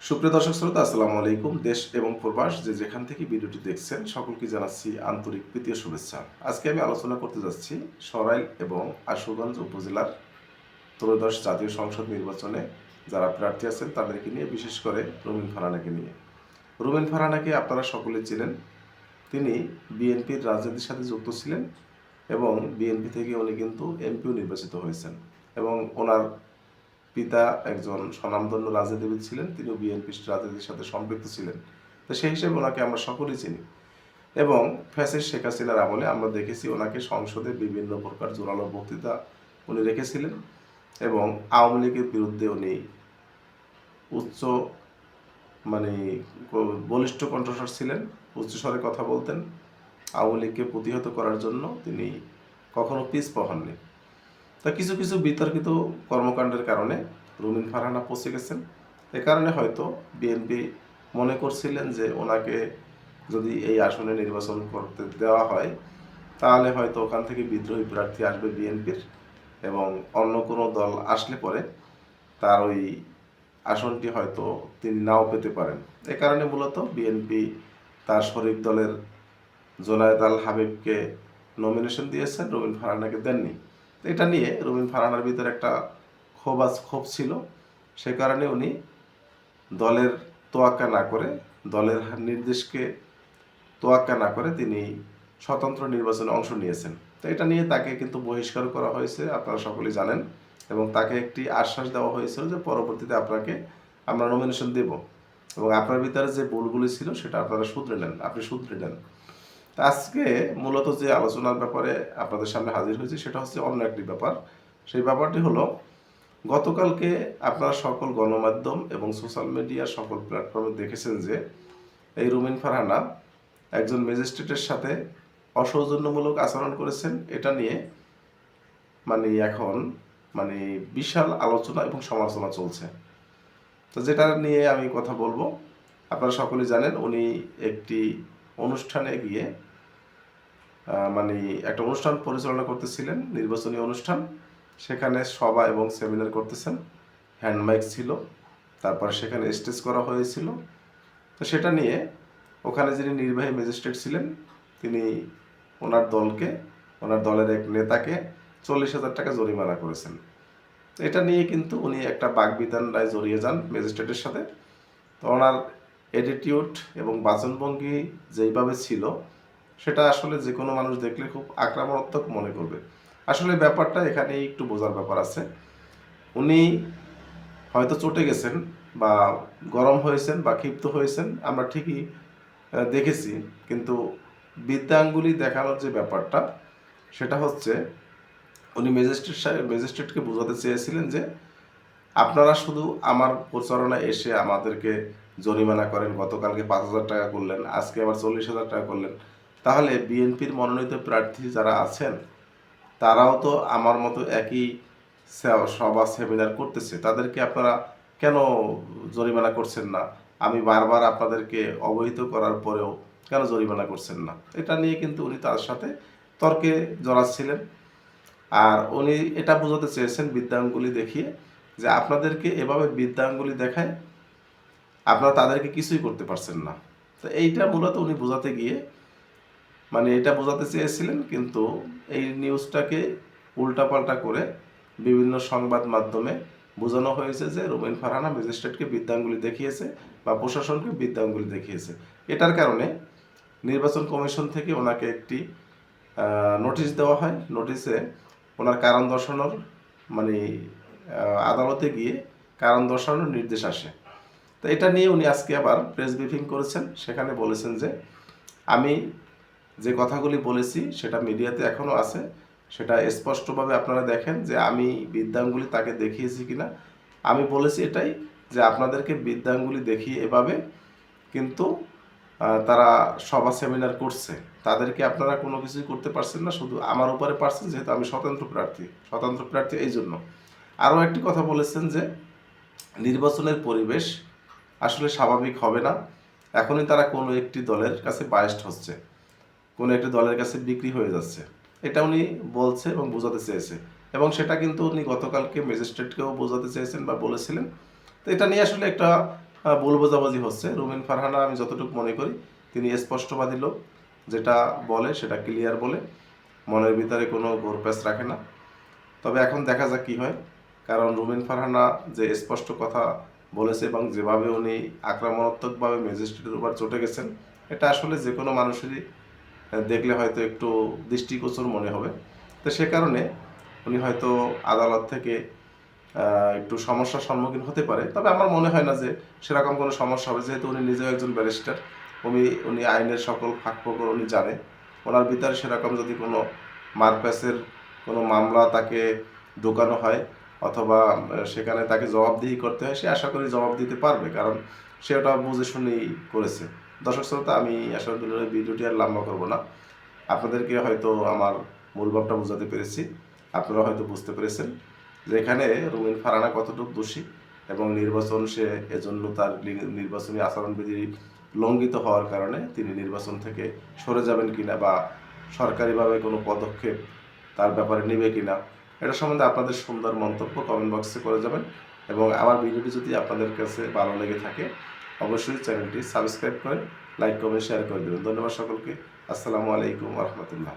সুপ্রিয় দর্শক শ্রোতা, আসসালামু আলাইকুম। দেশ এবং প্রবাস যে যেখান থেকে ভিডিওটি দেখছেন সকলকে জানাচ্ছি আন্তরিক প্রীতি ও শুভেচ্ছা। আজকে আমি আলোচনা করতে যাচ্ছি সরাইল এবং আশুগঞ্জ উপজেলার ত্রয়োদশ জাতীয় সংসদ নির্বাচনে যারা প্রার্থী আছেন তাদেরকে নিয়ে, বিশেষ করে রুমিন ফারহানাকে নিয়ে। রুমিন ফারহানাকে আপনারা সকলে চিনেন। তিনি বিএনপির রাজনীতির সাথে যুক্ত ছিলেন এবং বিএনপি থেকে উনি কিন্তু এমপিও নির্বাচিত হয়েছেন এবং ওনার পিতা একজন স্বনামধন্য রাজনীতিবিদ ছিলেন, তিনিও বিএনপির রাজনীতির সাথে সম্পৃক্ত ছিলেন। তো সেই হিসেবে ওনাকে আমরা সকলেই চিনি এবং ফ্যাসিস্ট শেখ হাসিনার আমলে আমরা দেখেছি ওনাকে সংসদে বিভিন্ন প্রকার জোরালো বক্তৃতা উনি রেখেছিলেন এবং আওয়ামী লীগের বিরুদ্ধে উনি উচ্চ মানে বলিষ্ঠ কণ্ঠস্বর ছিলেন, উচ্চস্বরে কথা বলতেন। আওয়ামী লীগকে প্রতিহত করার জন্য তিনি কখনো পিছপা হননি। তা কিছু কিছু বিতর্কিত কর্মকাণ্ডের কারণে রুমিন ফারহানা পচে গেছেন। এ কারণে হয়তো বিএনপি মনে করছিলেন যে ওনাকে যদি এই আসনে নির্বাচন করতে দেওয়া হয় তাহলে হয়তো ওখান থেকে বিদ্রোহী প্রার্থী আসবে বিএনপির এবং অন্য কোনো দল আসলে পরে তার ওই আসনটি হয়তো তিনি নাও পেতে পারেন। এ কারণে মূলত বিএনপি তার শরিক দলের জোনায়েদ আল হাবিবকে নমিনেশন দিয়েছেন, রুমিন ফারহানাকে দেননি। এটা নিয়ে রুমিন ফারহানার ভিতরে একটা ক্ষোভ ছিল। সে কারণে উনি দলের তোয়াক্কা না করে, দলের নির্দেশকে তোয়াক্কা না করে তিনি স্বতন্ত্র নির্বাচনে অংশ নিয়েছেন। তো এটা নিয়ে তাকে কিন্তু বহিষ্কার করা হয়েছে, আপনারা সকলেই জানেন, এবং তাকে একটি আশ্বাস দেওয়া হয়েছিল যে পরবর্তীতে আপনাকে আমরা নমিনেশন দেব এবং আপনার ভিতরে যে ভুলগুলি ছিল সেটা আপনারা শুধরে নেন। আজকে মূলত যে আলোচনার ব্যাপারে আপনাদের সামনে হাজির হয়েছে সেটা হচ্ছে অন্য একটি ব্যাপার। সেই ব্যাপারটি হলো, গতকালকে আপনারা সকল গণমাধ্যম এবং সোশ্যাল মিডিয়ার সকল প্ল্যাটফর্মে দেখেছেন যে এই রুমিন ফারহানা একজন ম্যাজিস্ট্রেটের সাথে অসৌজন্যমূলক আচরণ করেছেন। এটা নিয়ে এখন বিশাল আলোচনা এবং সমালোচনা চলছে। তো যেটা নিয়ে আমি কথা বলবো, আপনারা সকলেই জানেন উনি একটি অনুষ্ঠানে গিয়ে একটা অনুষ্ঠান পরিচালনা করতেছিলেন, নির্বাচনী অনুষ্ঠান। সেখানে সভা এবং সেমিনার করতেছেন, হ্যান্ডমাইক ছিল, তারপরে সেখানে স্টেজ করা হয়েছিল। তো সেটা নিয়ে ওখানে যিনি নির্বাহী ম্যাজিস্ট্রেট ছিলেন তিনি ওনার দলের এক নেতাকে 40,000 টাকা জরিমানা করেছেন। এটা নিয়ে কিন্তু উনি একটা বাকবিতণ্ডায় জড়িয়ে যান ম্যাজিস্ট্রেটের সাথে। তো ওনার অ্যাটিটিউড এবং বাচনভঙ্গি যেইভাবে ছিল সেটা আসলে যে কোনো মানুষ দেখলে খুব আক্রমণাত্মক মনে করবে। আসলে ব্যাপারটা এখানে একটু বোঝার ব্যাপার আছে। উনি হয়তো চটে গেছেন বা গরম হয়েছেন বা ক্ষিপ্ত হয়েছেন, আমরা ঠিকই দেখেছি, কিন্তু বিদ্যাঙ্গুলি দেখানোর যে ব্যাপারটা সেটা হচ্ছে উনি ম্যাজিস্ট্রেটকে বোঝাতে চেয়েছিলেন যে আপনারা শুধু আমার প্রচারণায় এসে আমাদেরকে জরিমানা করেন, গতকালকে 5,000 টাকা করলেন, আজকে আবার 40,000 টাকা করলেন, তাহলে বিএনপির মনোনীত প্রার্থী যারা আছেন তারাও তো আমার মতো একই সভা সেমিনার করতেছে, তাদেরকে আপনারা কেন জরিমানা করছেন না? আমি বারবার আপনাদেরকে অবহিত করার পরেও কেন জরিমানা করছেন না? এটা নিয়ে কিন্তু উনি তার সাথে তর্কে জড়াচ্ছিলেন। আর উনি এটা বোঝাতে চেয়েছেন বিদ্যাঙ্গুলি দেখিয়ে যে আপনাদেরকে এভাবে বিদ্যাঙ্গুলি দেখায় আপনারা তাদেরকে কিছুই করতে পারছেন না। তো এইটা মূলত উনি বোঝাতে গিয়ে এটা বোঝাতে চেয়েছিলেন, কিন্তু এই নিউজটাকে উল্টাপাল্টা করে বিভিন্ন সংবাদ মাধ্যমে বোঝানো হয়েছে যে রুমিন ফারহানা ম্যাজিস্ট্রেটকে বিদ্যাঙ্গুলি দেখিয়েছে বা প্রশাসনকে বিদ্যাঙ্গুলি দেখিয়েছে। এটার কারণে নির্বাচন কমিশন থেকে ওনাকে একটি নোটিশ দেওয়া হয়। নোটিশে ওনার কারণ দর্শানোর আদালতে গিয়ে কারণ দর্শানোর নির্দেশ আসে। তো এটা নিয়ে উনি আজকে আবার প্রেস ব্রিফিং করেছেন, সেখানে বলেছেন যে আমি যে কথাগুলি বলেছি সেটা মিডিয়াতে এখনও আছে, সেটা স্পষ্টভাবে আপনারা দেখেন যে আমি বিদ্যাঙ্গুলি তাকে দেখিয়েছি কিনা। আমি বলেছি এটাই যে আপনাদেরকে বিদ্যাঙ্গুলি দেখিয়ে এভাবে কিন্তু তারা সভা সেমিনার করছে, তাদেরকে আপনারা কোনো কিছুই করতে পারছেন না, শুধু আমার উপরে পারছেন যেহেতু আমি স্বতন্ত্র প্রার্থী এই জন্য। আরও একটি কথা বলেছেন যে নির্বাচনের পরিবেশ আসলে স্বাভাবিক হবে না, এখনই তারা কোনো একটি দলের কাছে বায়াসড হচ্ছে, কোনো একটি দলের কাছে বিক্রি হয়ে যাচ্ছে, এটা উনি বলছে এবং বোঝাতে চেয়েছে। এবং সেটা কিন্তু উনি গতকালকে ম্যাজিস্ট্রেটকেও বোঝাতে চেয়েছেন বা বলেছিলেন। তো এটা নিয়ে আসলে একটা ভুল বোঝাবুঝি হচ্ছে। রুমিন ফারহানা আমি যতটুকু মনে করি তিনি স্পষ্টবাদী লোক, যেটা বলে সেটা ক্লিয়ার বলে, মনের ভিতরে কোনো ঘোরপ্যাচ রাখে না। তবে এখন দেখা যাক কী হয়, কারণ রুমিন ফারহানা যে স্পষ্ট কথা বলেছে এবং যেভাবে উনি আক্রমণাত্মকভাবে ম্যাজিস্ট্রেটের উপর চটে গেছেন, এটা আসলে যে কোনো মানুষেরই দেখলে হয়তো একটু দৃষ্টিগোচর মনে হবে। তো সে কারণে উনি হয়তো আদালত থেকে একটু সমস্যার সম্মুখীন হতে পারে। তবে আমার মনে হয় না যে সেরকম কোনো সমস্যা হবে, যেহেতু উনি নিজেও একজন ব্যারিস্টার। উনি আইনের সকল ফাঁকফোকর উনি জানে। ওনার ভিতরে সেরকম যদি কোনো মারপ্যাচের কোনো মামলা তাকে ঢোকানো হয় অথবা সেখানে তাকে জবাবদিহি করতে হয়, সে আশা করি জবাব দিতে পারবে, কারণ সে ওটা বুঝে শুনেই করেছে। দর্শক শ্রোতা, আমি আশা করি ভিডিওটি আর লম্বা করবো না। আপনাদেরকে হয়তো আমার মূল ভাবটা বোঝাতে পেরেছি, আপনারা হয়তো বুঝতে পেরেছেন যে এখানে রুমিন ফারহানা কতটুকু দোষী এবং নির্বাচন সে এজন্য তার নির্বাচনী আচরণবিধি লঙ্ঘিত হওয়ার কারণে তিনি নির্বাচন থেকে সরে যাবেন কিনা বা সরকারিভাবে কোনো পদক্ষেপ তার ব্যাপারে নেবে কিনা, এটা সম্বন্ধে আপনাদের সুন্দর মন্তব্য কমেন্ট বক্সে করে যাবেন। এবং আমার ভিডিওটি যদি আপনাদের কাছে ভালো লেগে থাকে অবশ্যই চ্যানেলটি সাবস্ক্রাইব করে লাইক কমেন্ট শেয়ার করে দেবেন। ধন্যবাদ সকলকে। আসসালামু আলাইকুম ওয়া রাহমাতুল্লাহ।